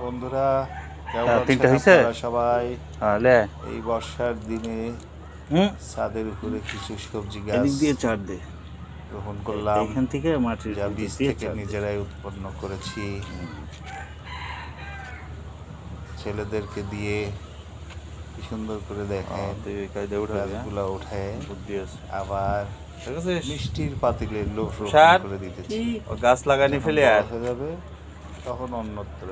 বন্ধুরা কেমন তিনটা আছেন হয়েছে আপনারা সবাই? লে এই বর্ষার দিনে ছাদের উপরে কিছু সবজি গাছ এদিক দিয়ে চার দে রোপণ করলাম, এইখান থেকে মাটির যা ভিতর বীজ দিয়ে থেকে চার দে। নিজেরাই উৎপন্ন করেছি। ছেলেদেরকে দিয়ে কি সুন্দর করে দেখেন তুই এই কায়দা উঠাবি, গাছগুলা উঠে বুদ্ধি আছে। আবার ঠিক আছে, মিষ্টির পাতিলে লোক রোপণ তুষার করে দিতেছি। ও গাছ লাগানি যখন ফেলে বড় আর হয়ে যাবে তখন অন্যত্র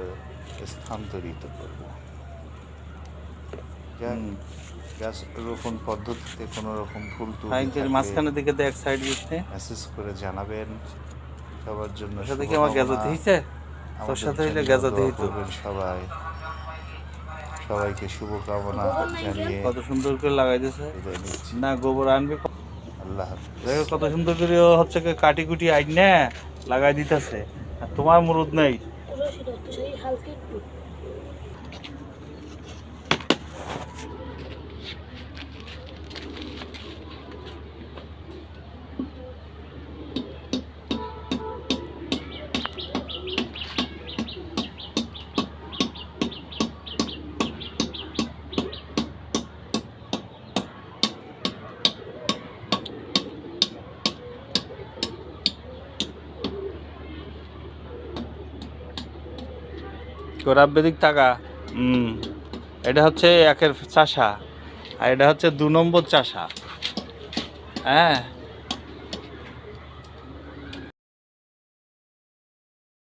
স্থানান্তরিত করব। গাছ রোপণ পদ্ধতিতে কোনো রকম ভুল ত্রুটি থাকলে মাঝখানের দিকে তো এক সাইড দিচ্ছে। মেসেজ করে জানাবেন। সবার জন্য সাথে কি আমার গ্যাজা দিয়েছে? তোর সাথে হইলে গ্যাজা দিই তো। সবাই সবাইকে শুভকামনা জানিয়ে কত সুন্দর করে লাগাই দিয়েছে। বিদায় নিচ্ছি। না গোবর আনবি, আল্লাহ হাফিজ। দেখো কত সুন্দর করে হচ্ছে কাটি কুটি আইন না লাগাই দিতেছে, আর তোমার মুরুদ নাই। গোরাবেদিক টাকা এটা হচ্ছে একের চাষা, আর এটা হচ্ছে 2 নম্বর চাষা। হ্যাঁ।